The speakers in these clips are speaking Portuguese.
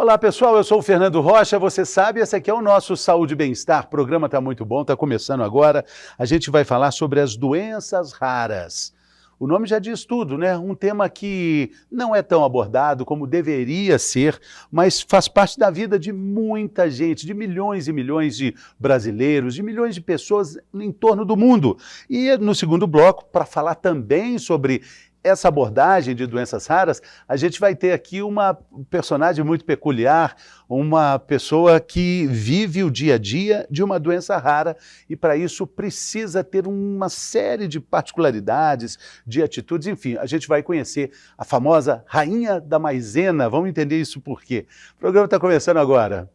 Olá pessoal, eu sou o Fernando Rocha, você sabe, esse aqui é o nosso Saúde e Bem-Estar, o programa está muito bom, está começando agora, a gente vai falar sobre as doenças raras. O nome já diz tudo, né? Um tema que não é tão abordado como deveria ser, mas faz parte da vida de muita gente, de milhões e milhões de brasileiros, de milhões de pessoas em torno do mundo. E no segundo bloco, para falar também sobre essa abordagem de doenças raras, a gente vai ter aqui uma personagem muito peculiar, uma pessoa que vive o dia a dia de uma doença rara e para isso precisa ter uma série de particularidades, de atitudes, enfim, a gente vai conhecer a famosa Rainha da Maisena, vamos entender isso por quê. O programa está começando agora.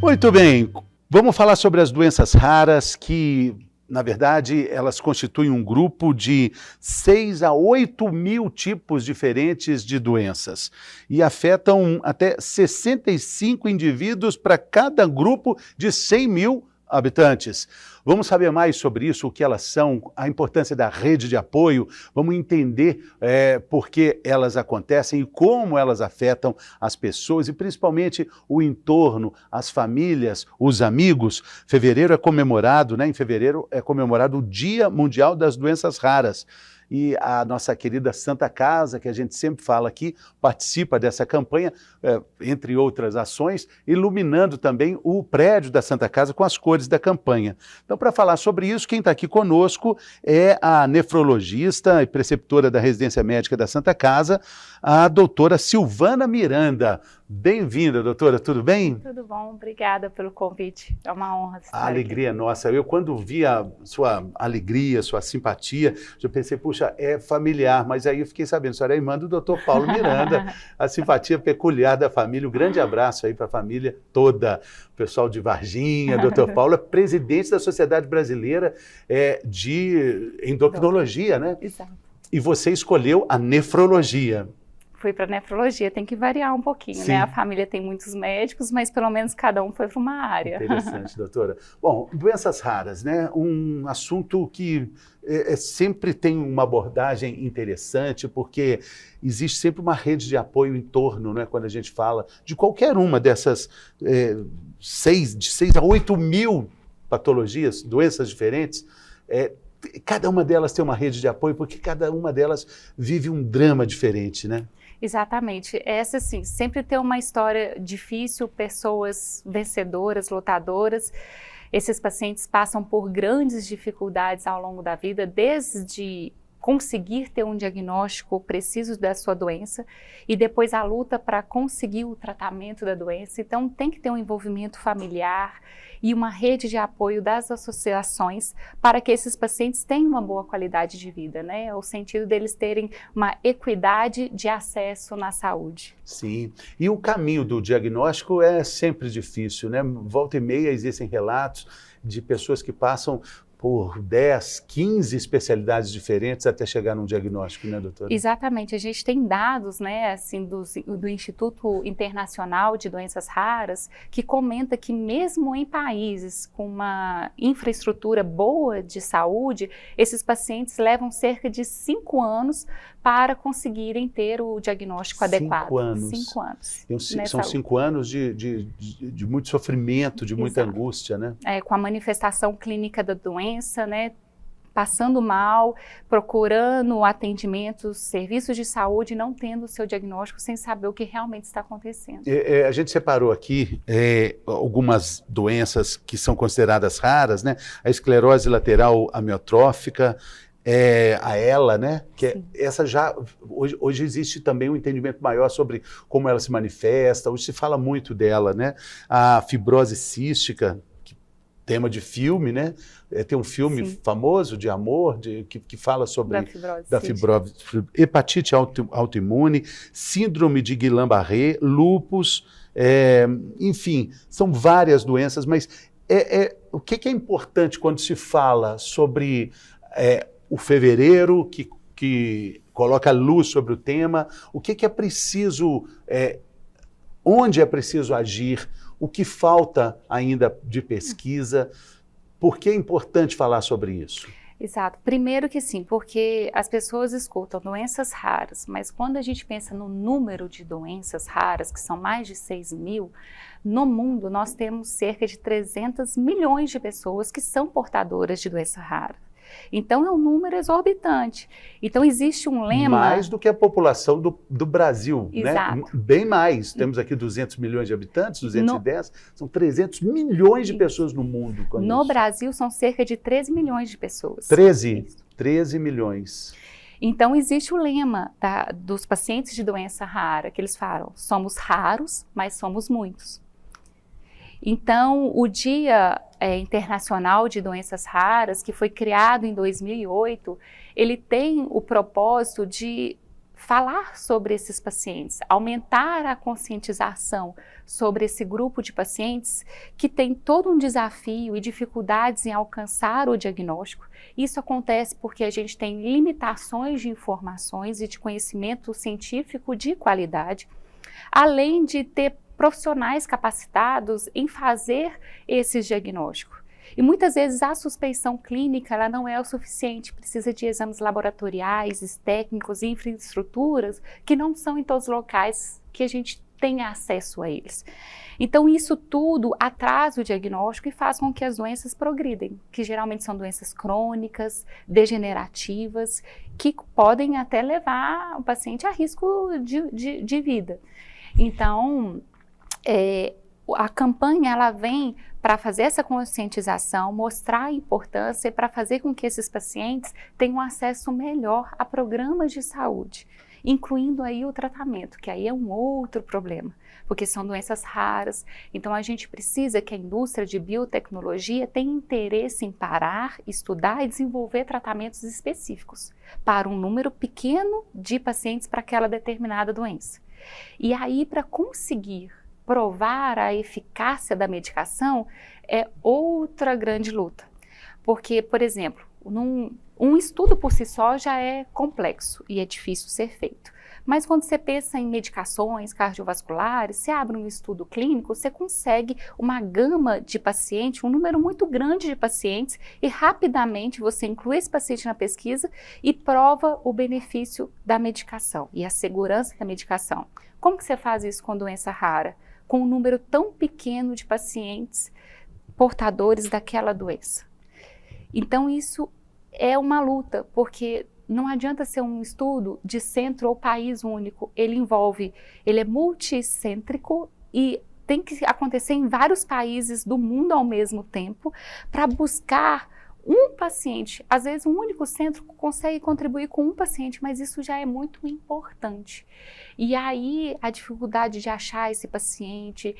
Muito bem, vamos falar sobre as doenças raras que, na verdade, elas constituem um grupo de 6 a 8 mil tipos diferentes de doenças e afetam até 65 indivíduos para cada grupo de 100 mil habitantes. Vamos saber mais sobre isso, o que elas são, a importância da rede de apoio, vamos entender por que elas acontecem e como elas afetam as pessoas e principalmente o entorno, as famílias, os amigos. Fevereiro é comemorado, né? Em fevereiro é comemorado o Dia Mundial das Doenças Raras. E a nossa querida Santa Casa, que a gente sempre fala aqui, participa dessa campanha, entre outras ações, iluminando também o prédio da Santa Casa com as cores da campanha. Então, para falar sobre isso, quem está aqui conosco é a nefrologista e preceptora da Residência Médica da Santa Casa, a doutora Silvana Miranda. Bem-vinda, doutora, tudo bem? Tudo bom, obrigada pelo convite, é uma honra estar A alegria é nossa. Eu, quando vi a sua alegria, sua simpatia, eu pensei, puxa, é familiar, mas aí eu fiquei sabendo, a senhora é irmã do doutor Paulo Miranda, a simpatia peculiar da família, um grande abraço aí para a família toda, o pessoal de Varginha, doutor Paulo é presidente da Sociedade Brasileira de Endocrinologia, né? Exato. E você escolheu a nefrologia. Fui para nefrologia, tem que variar um pouquinho, Sim. né? A família tem muitos médicos, mas pelo menos cada um foi para uma área. Interessante, doutora. Bom, doenças raras, né? Um assunto que sempre tem uma abordagem interessante, porque existe sempre uma rede de apoio em torno, né? Quando a gente fala de qualquer uma dessas de 6 a 8 mil patologias, doenças diferentes, cada uma delas tem uma rede de apoio, porque cada uma delas vive um drama diferente, né? Exatamente. Essa, sim, sempre tem uma história difícil, pessoas vencedoras, lutadoras. Esses pacientes passam por grandes dificuldades ao longo da vida, desde conseguir ter um diagnóstico preciso da sua doença e depois a luta para conseguir o tratamento da doença. Então, tem que ter um envolvimento familiar e uma rede de apoio das associações para que esses pacientes tenham uma boa qualidade de vida, né? O sentido deles terem uma equidade de acesso na saúde. Sim, e o caminho do diagnóstico é sempre difícil, né? Volta e meia existem relatos de pessoas que passam por 10, 15 especialidades diferentes até chegar num diagnóstico, né, doutora? Exatamente. A gente tem dados, né, assim, do Instituto Internacional de Doenças Raras, que comenta que mesmo em países com uma infraestrutura boa de saúde, esses pacientes levam cerca de 5 anos para conseguirem ter o diagnóstico adequado. 5 anos. 5 anos. São 5 anos de muito sofrimento, de muita Exato. angústia, né? Com a manifestação clínica da doença, né? Passando mal, procurando atendimento, serviços de saúde, não tendo o seu diagnóstico, sem saber o que realmente está acontecendo. A gente separou aqui algumas doenças que são consideradas raras, né? A esclerose lateral amiotrófica, a ELA, né? Que essa já hoje existe também um entendimento maior sobre como ela se manifesta. Hoje se fala muito dela, né? A fibrose cística, tema de filme, né? Tem um filme famoso de amor que fala sobre da fibrose, hepatite autoimune, síndrome de Guillain-Barré, lúpus, enfim, são várias doenças, mas o que é importante quando se fala sobre o fevereiro que coloca luz sobre o tema, o que é preciso, onde é preciso agir, o que falta ainda de pesquisa? Por que é importante falar sobre isso? Exato. Primeiro que sim, porque as pessoas escutam doenças raras, mas quando a gente pensa no número de doenças raras, que são mais de 6 mil, no mundo nós temos cerca de 300 milhões de pessoas que são portadoras de doença rara. Então é um número exorbitante. Então existe um lema... Mais do que a população do Brasil, Exato. né? Bem mais. Temos aqui 200 milhões de habitantes, 210, são 300 milhões de pessoas no mundo. No Brasil são cerca de 13 milhões de pessoas. 13 milhões. Então existe o lema dos pacientes de doença rara, que eles falam, somos raros, mas somos muitos. Então, o Dia Internacional de Doenças Raras, que foi criado em 2008, ele tem o propósito de falar sobre esses pacientes, aumentar a conscientização sobre esse grupo de pacientes que tem todo um desafio e dificuldades em alcançar o diagnóstico. Isso acontece porque a gente tem limitações de informações e de conhecimento científico de qualidade, além de ter profissionais capacitados em fazer esses diagnósticos. E muitas vezes a suspeição clínica ela não é o suficiente, precisa de exames laboratoriais, técnicos e infraestruturas que não são em todos os locais que a gente tenha acesso a eles. Então isso tudo atrasa o diagnóstico e faz com que as doenças progridem, que geralmente são doenças crônicas, degenerativas, que podem até levar o paciente a risco de vida. Então, a campanha ela vem para fazer essa conscientização, mostrar a importância para fazer com que esses pacientes tenham acesso melhor a programas de saúde, incluindo aí o tratamento, que aí é um outro problema, porque são doenças raras. Então a gente precisa que a indústria de biotecnologia tenha interesse em parar, estudar e desenvolver tratamentos específicos para um número pequeno de pacientes para aquela determinada doença. E aí, para conseguir provar a eficácia da medicação, é outra grande luta. Porque, por exemplo, um estudo por si só já é complexo e é difícil ser feito. Mas quando você pensa em medicações cardiovasculares, você abre um estudo clínico, você consegue uma gama de pacientes, um número muito grande de pacientes, e rapidamente você inclui esse paciente na pesquisa e prova o benefício da medicação e a segurança da medicação. Como que você faz isso com doença rara? Com um número tão pequeno de pacientes portadores daquela doença. Então isso é uma luta, porque não adianta ser um estudo de centro ou país único, ele é multicêntrico e tem que acontecer em vários países do mundo ao mesmo tempo para buscar um paciente. Às vezes um único centro consegue contribuir com um paciente, mas isso já é muito importante. E aí a dificuldade de achar esse paciente,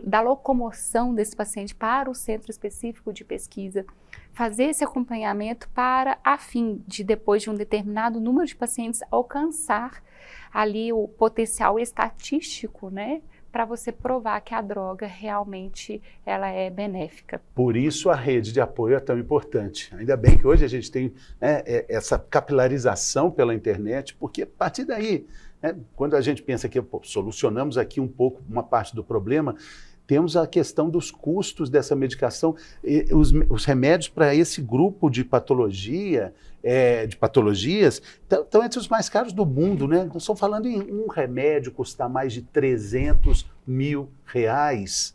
da locomoção desse paciente para o centro específico de pesquisa, fazer esse acompanhamento para, a fim de, depois de um determinado número de pacientes, alcançar ali o potencial estatístico, né? Para você provar que a droga realmente ela é benéfica. Por isso a rede de apoio é tão importante. Ainda bem que hoje a gente tem essa capilarização pela internet, porque a partir daí, quando a gente pensa que solucionamos aqui um pouco uma parte do problema, temos a questão dos custos dessa medicação. Os remédios para esse grupo de patologias estão entre os mais caros do mundo, né? Nós estamos falando em um remédio custar mais de 300 mil reais.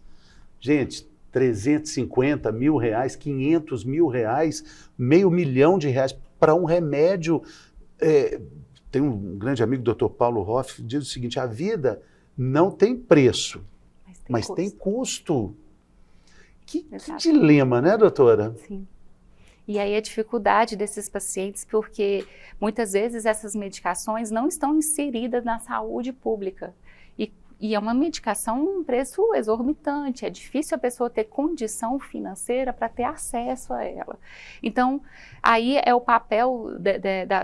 Gente, 350 mil reais, 500 mil reais, R$500 mil para um remédio. Tem um grande amigo, Dr. Paulo Hoff, que diz o seguinte: a vida não tem preço, mas tem custo. Que dilema, né, doutora? Sim. E aí a dificuldade desses pacientes, porque muitas vezes essas medicações não estão inseridas na saúde pública. E é uma medicação um preço exorbitante, é difícil a pessoa ter condição financeira para ter acesso a ela. Então, aí é o papel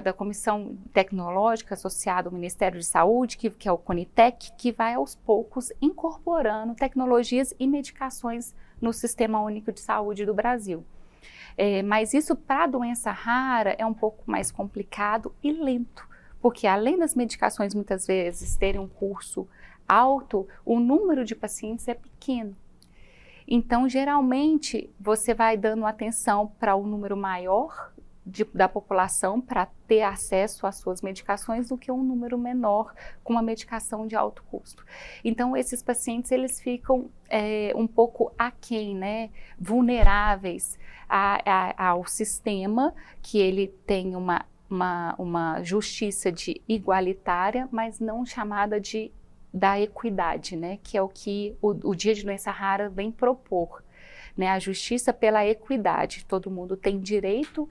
da Comissão Tecnológica associada ao Ministério de Saúde, que é o CONITEC, que vai aos poucos incorporando tecnologias e medicações no Sistema Único de Saúde do Brasil. Mas isso para a doença rara é um pouco mais complicado e lento, porque além das medicações muitas vezes terem um curso alto, o número de pacientes é pequeno. Então, geralmente, você vai dando atenção para um número maior da população para ter acesso às suas medicações do que um número menor com uma medicação de alto custo. Então, esses pacientes, eles ficam um pouco aquém, né, vulneráveis ao sistema, que ele tem uma justiça igualitária, mas não chamada da equidade, né, que é o que o Dia de Doença Rara vem propor. Né, a justiça pela equidade, todo mundo tem direito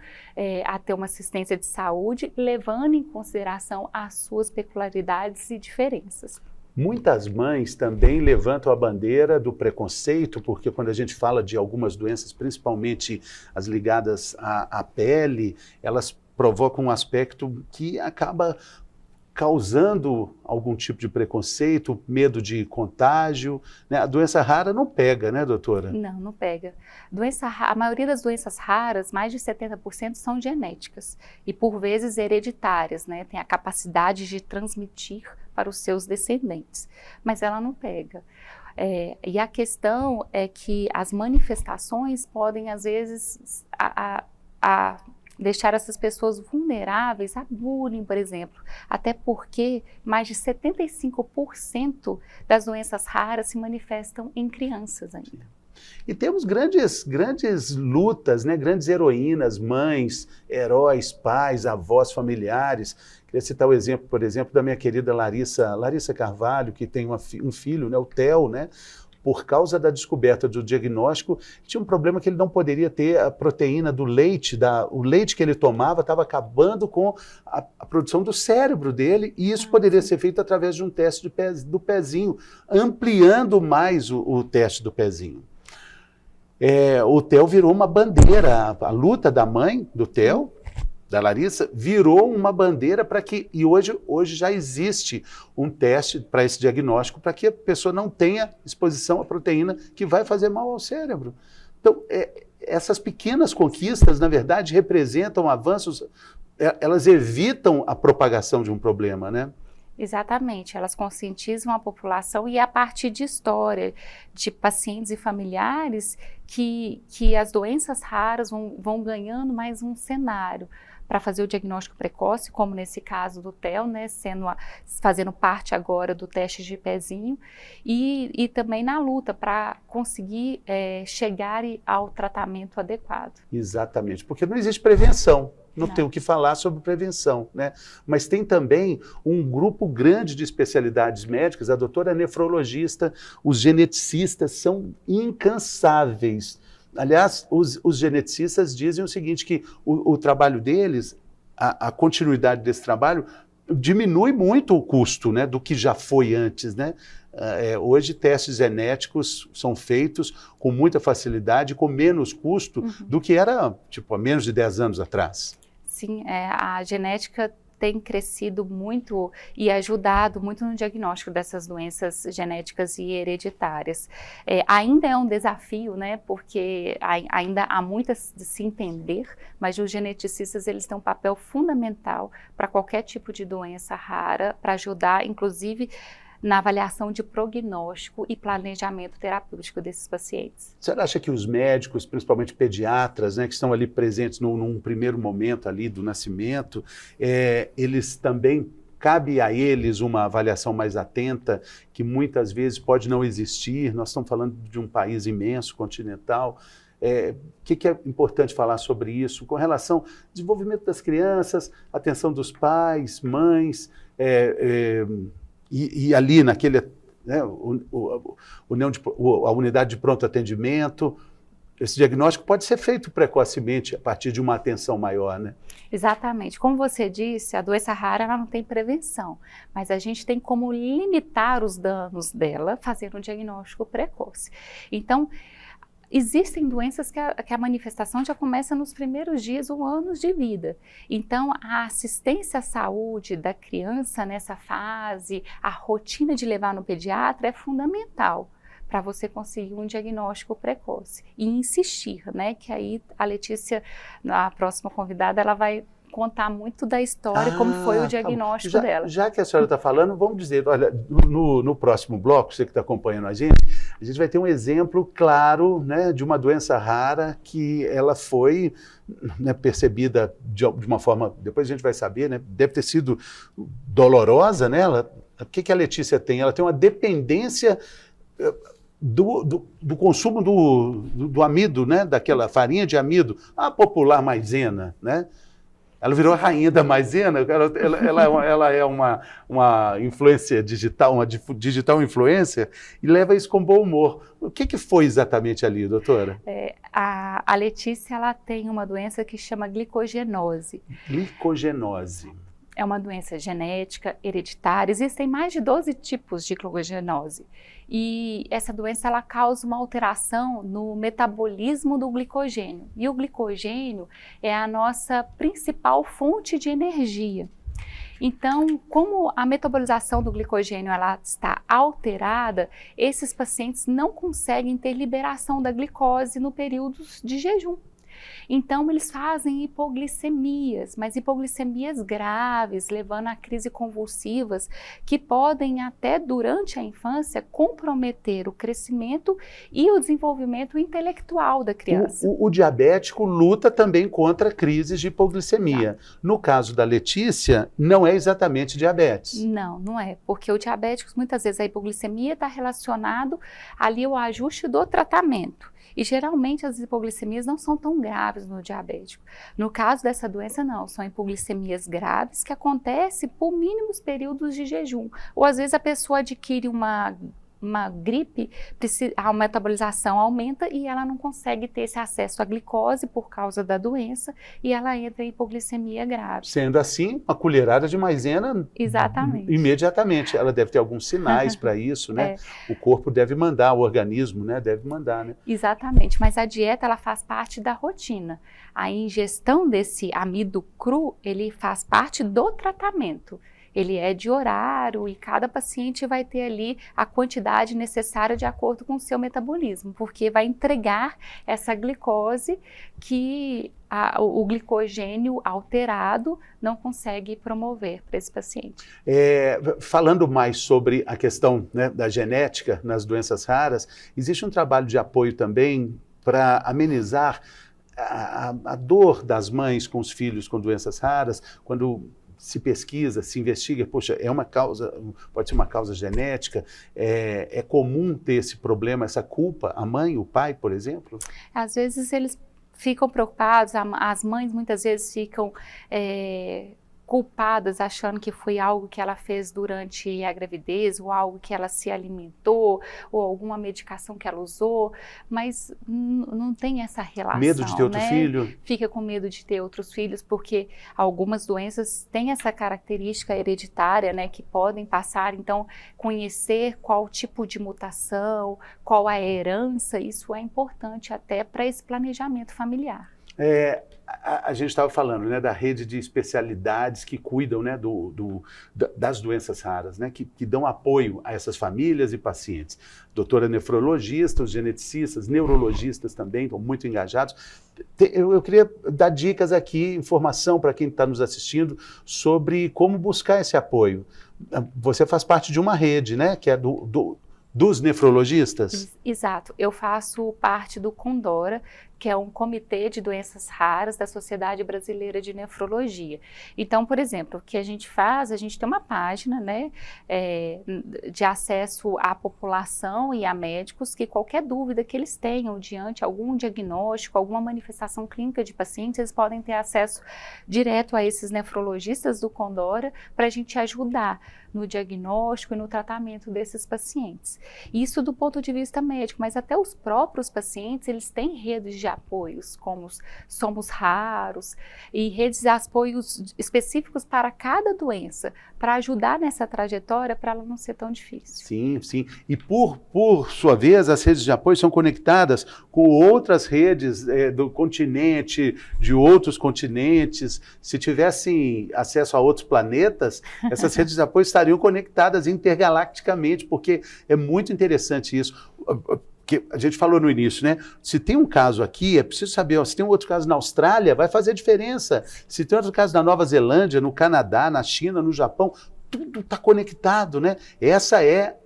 a ter uma assistência de saúde, levando em consideração as suas peculiaridades e diferenças. Muitas mães também levantam a bandeira do preconceito, porque quando a gente fala de algumas doenças, principalmente as ligadas à pele, elas provocam um aspecto que acaba causando algum tipo de preconceito, medo de contágio, né? A doença rara não pega, né, doutora? Não, não pega. A maioria das doenças raras, mais de 70%, são genéticas e por vezes hereditárias, né? Tem a capacidade de transmitir para os seus descendentes, mas ela não pega. E a questão é que as manifestações podem, às vezes, deixar essas pessoas vulneráveis a bullying, por exemplo, até porque mais de 75% das doenças raras se manifestam em crianças ainda. E temos grandes lutas, né? Grandes heroínas, mães, heróis, pais, avós, familiares. Queria citar o exemplo, por exemplo, da minha querida Larissa Carvalho, que tem um filho, né? O Theo, né? Por causa da descoberta do diagnóstico, tinha um problema que ele não poderia ter a proteína do leite, o leite que ele tomava estava acabando com a produção do cérebro dele, e isso poderia ser feito através de um teste do pezinho, ampliando mais o teste do pezinho. O Theo virou uma bandeira, a luta da mãe do Theo, da Larissa, virou uma bandeira para que, e hoje já existe um teste para esse diagnóstico, para que a pessoa não tenha exposição à proteína que vai fazer mal ao cérebro. Então, essas pequenas conquistas, na verdade, representam avanços, elas evitam a propagação de um problema, né? Exatamente, elas conscientizam a população e é a partir de história de pacientes e familiares que as doenças raras vão ganhando mais um cenário para fazer o diagnóstico precoce, como nesse caso do Theo, né, fazendo parte agora do teste de pezinho, e também na luta para conseguir chegar ao tratamento adequado. Exatamente, porque não existe prevenção. Não tem o que falar sobre prevenção, né? Mas tem também um grupo grande de especialidades médicas, a doutora nefrologista, os geneticistas são incansáveis. Aliás, os geneticistas dizem o seguinte, que o trabalho deles, a continuidade desse trabalho, diminui muito o custo, né, do que já foi antes, né? Hoje testes genéticos são feitos com muita facilidade, com menos custo do que era tipo, há menos de 10 anos atrás. Sim, a genética tem crescido muito e ajudado muito no diagnóstico dessas doenças genéticas e hereditárias. Ainda é um desafio, né, porque ainda há muito a se entender, mas os geneticistas eles têm um papel fundamental para qualquer tipo de doença rara, para ajudar, inclusive, na avaliação de prognóstico e planejamento terapêutico desses pacientes. Você acha que os médicos, principalmente pediatras, né, que estão ali presentes num primeiro momento ali do nascimento, eles também, cabe a eles uma avaliação mais atenta, que muitas vezes pode não existir? Nós estamos falando de um país imenso, continental. O que é importante falar sobre isso? Com relação ao desenvolvimento das crianças, atenção dos pais, mães, e ali naquele, né, a unidade de pronto atendimento, esse diagnóstico pode ser feito precocemente a partir de uma atenção maior, né? Exatamente. Como você disse, a doença rara ela não tem prevenção, mas a gente tem como limitar os danos dela fazendo um diagnóstico precoce. Então, existem doenças que a manifestação já começa nos primeiros dias ou anos de vida. Então, a assistência à saúde da criança nessa fase, a rotina de levar no pediatra é fundamental para você conseguir um diagnóstico precoce. E insistir, né? Que aí a Letícia, a próxima convidada, ela vai contar muito da história, como foi o diagnóstico dela. Já que a senhora está falando, vamos dizer, olha, no próximo bloco, você que está acompanhando a gente a gente vai ter um exemplo claro, né, de uma doença rara que ela foi, né, percebida de uma forma, depois a gente vai saber, né, deve ter sido dolorosa, né? O que a Letícia tem? Ela tem uma dependência do consumo do amido, né, daquela farinha de amido, a popular maisena, né? Ela virou a rainha da maisena, ela é uma influencer digital, uma digital influencer, e leva isso com bom humor. O que foi exatamente ali, doutora? A Letícia, ela tem uma doença que chama glicogenose. Glicogenose. É uma doença genética, hereditária. Existem mais de 12 tipos de glicogenose. E essa doença, ela causa uma alteração no metabolismo do glicogênio. E o glicogênio é a nossa principal fonte de energia. Então, como a metabolização do glicogênio ela está alterada, esses pacientes não conseguem ter liberação da glicose no período de jejum. Então, eles fazem hipoglicemias, mas hipoglicemias graves, levando a crises convulsivas, que podem até durante a infância comprometer o crescimento e o desenvolvimento intelectual da criança. O diabético luta também contra crises de hipoglicemia. Tá. No caso da Letícia, não é exatamente diabetes. Não, não é, porque o diabético, muitas vezes a hipoglicemia está relacionado ali ao ajuste do tratamento. E geralmente as hipoglicemias não são tão graves no diabético. No caso dessa doença, não. São hipoglicemias graves que acontecem por mínimos períodos de jejum. Ou às vezes a pessoa adquire uma gripe, a metabolização aumenta e ela não consegue ter esse acesso à glicose por causa da doença e ela entra em hipoglicemia grave. Sendo assim, uma colherada de maisena, exatamente, imediatamente. Ela deve ter alguns sinais para isso, né? O corpo deve mandar, o organismo, né, deve mandar, né? Exatamente, mas a dieta ela faz parte da rotina. A ingestão desse amido cru, ele faz parte do tratamento. Ele é de horário e cada paciente vai ter ali a quantidade necessária de acordo com o seu metabolismo, porque vai entregar essa glicose que o glicogênio alterado não consegue promover para esse paciente. Falando mais sobre a questão, né, da genética nas doenças raras, existe um trabalho de apoio também para amenizar a dor das mães com os filhos com doenças raras, quando se pesquisa, se investiga, poxa, é uma causa, pode ser uma causa genética, é comum ter esse problema, essa culpa, a mãe, o pai, por exemplo? Às vezes eles ficam preocupados, as mães muitas vezes ficam culpadas, achando que foi algo que ela fez durante a gravidez, ou algo que ela se alimentou, ou alguma medicação que ela usou, mas não tem essa relação. Medo de ter outro filho? Fica com medo de ter outros filhos, porque algumas doenças têm essa característica hereditária, né, que podem passar. Então, conhecer qual tipo de mutação, qual a herança, isso é importante até para esse planejamento familiar. A gente estava falando, né, da rede de especialidades que cuidam, né, das doenças raras, né, que dão apoio a essas famílias e pacientes. Doutora nefrologista, os geneticistas, neurologistas também estão muito engajados. Eu queria dar dicas aqui, informação para quem está nos assistindo sobre como buscar esse apoio. Você faz parte de uma rede, né, que é dos nefrologistas? Exato, eu faço parte do Condora, que é um comitê de doenças raras da Sociedade Brasileira de Nefrologia. Então, por exemplo, o que a gente faz, a gente tem uma página, né, de acesso à população e a médicos, que qualquer dúvida que eles tenham diante algum diagnóstico, alguma manifestação clínica de pacientes, eles podem ter acesso direto a esses nefrologistas do Condora para a gente ajudar no diagnóstico e no tratamento desses pacientes. Isso do ponto de vista médico, mas até os próprios pacientes, eles têm redes de apoios, como Somos Raros, e redes de apoios específicos para cada doença, para ajudar nessa trajetória, para ela não ser tão difícil. Sim, sim. E por sua vez, as redes de apoio são conectadas com outras redes do continente, de outros continentes. Se tivessem acesso a outros planetas, essas redes de apoio estariam conectadas intergalacticamente, porque é muito interessante isso. Que a gente falou no início, né? Se tem um caso aqui, é preciso saber, ó, se tem um outro caso na Austrália, vai fazer diferença. Se tem outro caso na Nova Zelândia, no Canadá, na China, no Japão, tudo está conectado, né? Essa é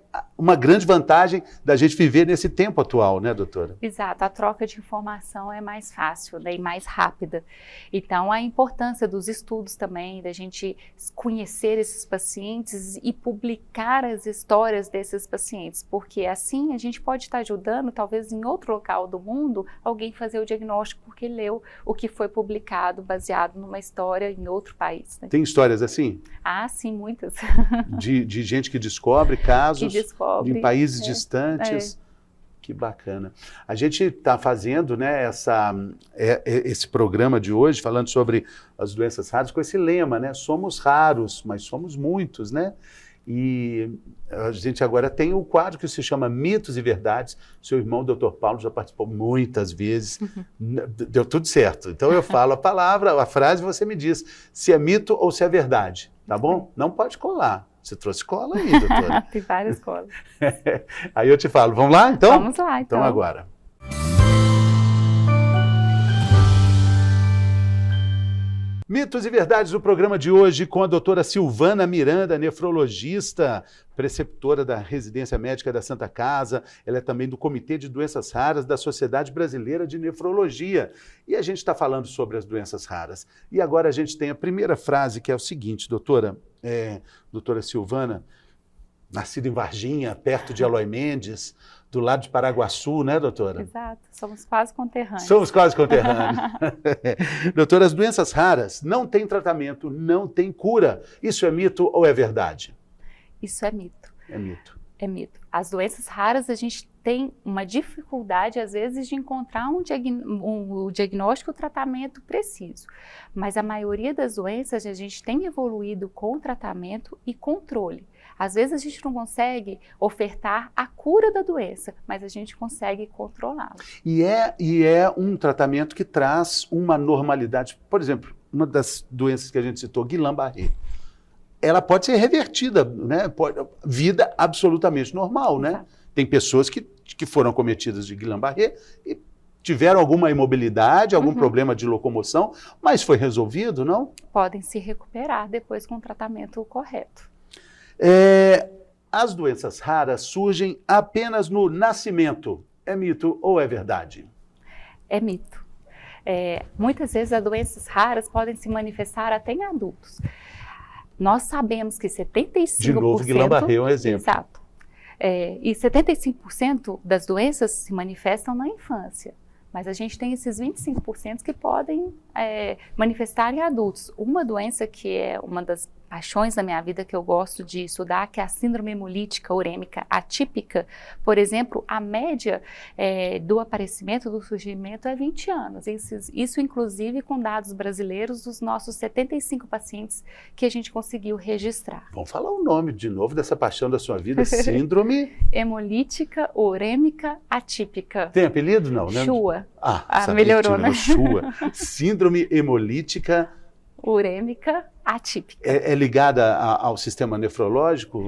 uma grande vantagem da gente viver nesse tempo atual, né, doutora? Exato, a troca de informação é mais fácil, né, e mais rápida. Então, a importância dos estudos também, da gente conhecer esses pacientes e publicar as histórias desses pacientes, porque assim a gente pode estar ajudando, talvez em outro local do mundo, alguém fazer o diagnóstico porque leu o que foi publicado baseado numa história em outro país. Né? Tem histórias assim? Ah, sim, muitas. De gente que descobre casos em países distantes. Que bacana. A gente está fazendo, né, esse programa de hoje, falando sobre as doenças raras, com esse lema, né? Somos raros, mas somos muitos, né? E a gente agora tem o quadro que se chama Mitos e Verdades. Seu irmão, Dr. Paulo, já participou muitas vezes. Deu tudo certo. Então eu falo a palavra, a frase, e você me diz se é mito ou se é verdade, tá bom? Não pode colar. Você trouxe cola aí, doutora. Tem várias colas. Aí eu te falo, vamos lá então? Vamos lá, então. Então agora. Mitos e Verdades do programa de hoje com a doutora Silvana Miranda, nefrologista, preceptora da Residência Médica da Santa Casa. Ela é também do Comitê de Doenças Raras da Sociedade Brasileira de Nefrologia. E a gente está falando sobre as doenças raras. E agora a gente tem a primeira frase, que é o seguinte, doutora Silvana, nascida em Varginha, perto de Eloy Mendes, do lado de Paraguaçu, né, doutora? Exato, somos quase conterrâneos. Somos quase conterrâneos. Doutora, as doenças raras não têm tratamento, não têm cura. Isso é mito ou é verdade? Isso é mito. É mito. É mito. As doenças raras, a gente tem uma dificuldade, às vezes, de encontrar um diagnóstico e o tratamento preciso. Mas a maioria das doenças, a gente tem evoluído com tratamento e controle. Às vezes, a gente não consegue ofertar a cura da doença, mas a gente consegue controlá-la. E é um tratamento que traz uma normalidade. Por exemplo, uma das doenças que a gente citou, Guillain-Barré. Ela pode ser revertida, né? Vida absolutamente normal, né? Exato. Tem pessoas que foram acometidas de Guillain-Barré e tiveram alguma imobilidade, algum problema de locomoção, mas foi resolvido, não? Podem se recuperar depois com o tratamento correto. As doenças raras surgem apenas no nascimento. É mito ou é verdade? É mito. Muitas vezes as doenças raras podem se manifestar até em adultos. Nós sabemos que 75%... De novo, Guillain-Barré é um exemplo. Exato. E 75% das doenças se manifestam na infância. Mas a gente tem esses 25% que podem manifestar em adultos. Uma doença que é uma das paixões da minha vida que eu gosto de estudar, que é a síndrome hemolítica urêmica atípica. Por exemplo, a média do aparecimento, do surgimento é 20 anos. Isso inclusive com dados brasileiros dos nossos 75 pacientes que a gente conseguiu registrar. Vamos falar o nome de novo dessa paixão da sua vida, síndrome... Hemolítica urêmica atípica. Tem apelido, não, né? Shua. Melhorou, né? Shua. Síndrome hemolítica... urêmica atípica. É ligada ao sistema nefrológico?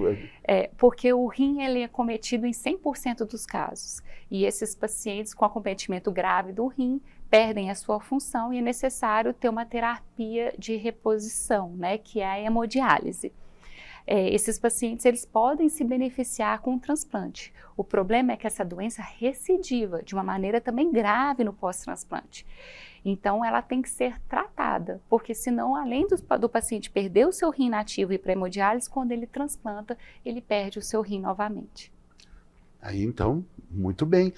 Porque o rim ele é cometido em 100% dos casos. E esses pacientes com acometimento grave do rim perdem a sua função e é necessário ter uma terapia de reposição, né, que é a hemodiálise. Esses pacientes eles podem se beneficiar com o transplante. O problema é que essa doença recidiva de uma maneira também grave no pós-transplante. Então, ela tem que ser tratada, porque senão, além do paciente perder o seu rim nativo e ir para a hemodiálise, quando ele transplanta, ele perde o seu rim novamente. Aí, então, muito bem.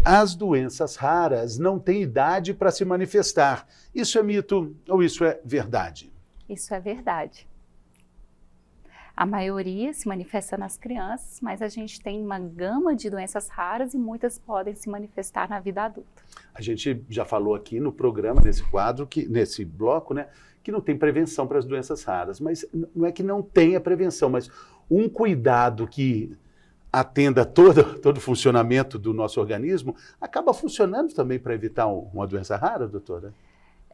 As doenças raras não têm idade para se manifestar. Isso é mito ou isso é verdade? Isso é verdade. A maioria se manifesta nas crianças, mas a gente tem uma gama de doenças raras e muitas podem se manifestar na vida adulta. A gente já falou aqui no programa, nesse quadro, nesse bloco, né, que não tem prevenção para as doenças raras. Mas não é que não tenha prevenção, mas um cuidado que atenda todo o funcionamento do nosso organismo acaba funcionando também para evitar uma doença rara, doutora?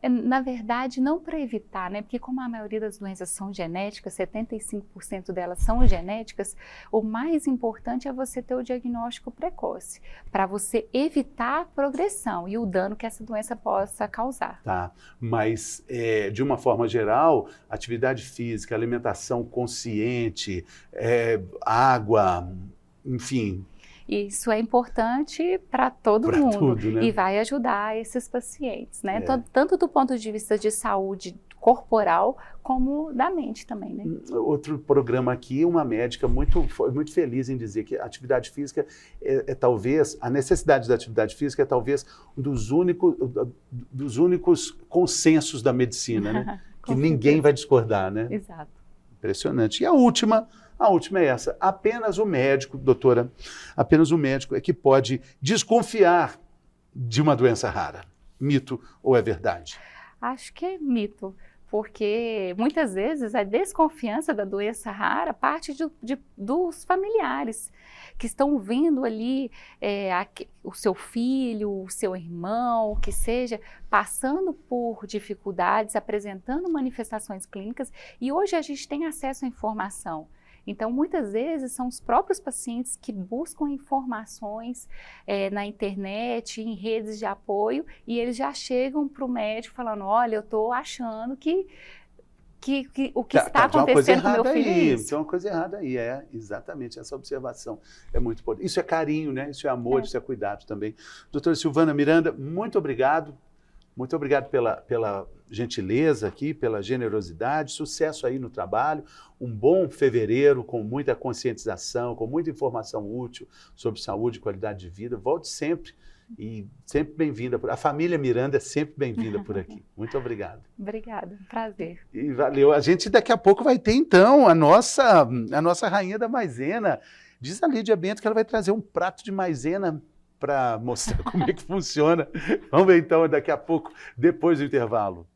Na verdade, não para evitar, né? Porque como a maioria das doenças são genéticas, 75% delas são genéticas, o mais importante é você ter o diagnóstico precoce, para você evitar a progressão e o dano que essa doença possa causar. Tá, mas de uma forma geral, atividade física, alimentação consciente, água, enfim... Isso é importante para todo mundo tudo, né? E vai ajudar esses pacientes, né? Tanto do ponto de vista de saúde corporal, como da mente também, né? Outro programa aqui, uma médica foi muito feliz em dizer que a atividade física talvez, a necessidade da atividade física é talvez um dos únicos consensos da medicina, né? Que ninguém vai discordar, né? Exato. Impressionante. E a última é essa. Apenas o médico, doutora, apenas o médico é que pode desconfiar de uma doença rara. Mito ou é verdade? Acho que é mito, porque muitas vezes a desconfiança da doença rara parte dos familiares que estão vendo ali o seu filho, o seu irmão, que seja, passando por dificuldades, apresentando manifestações clínicas, e hoje a gente tem acesso à informação. Então, muitas vezes, são os próprios pacientes que buscam informações na internet, em redes de apoio, e eles já chegam para o médico falando, olha, eu estou achando que o que está acontecendo com o meu filho é isso. Tem uma coisa errada aí, exatamente, essa observação é muito importante. Isso é carinho, né? Isso é amor, isso é cuidado também. Doutora Silvana Miranda, muito obrigado. Muito obrigado pela gentileza aqui, pela generosidade, sucesso aí no trabalho, um bom fevereiro com muita conscientização, com muita informação útil sobre saúde e qualidade de vida. Volte sempre e sempre bem-vinda. A família Miranda é sempre bem-vinda por aqui. Muito obrigado. Obrigada, prazer. E valeu. A gente daqui a pouco vai ter então a nossa rainha da maisena. Diz a Lídia Bento que ela vai trazer um prato de maisena para mostrar como é que funciona. Vamos ver então daqui a pouco, depois do intervalo.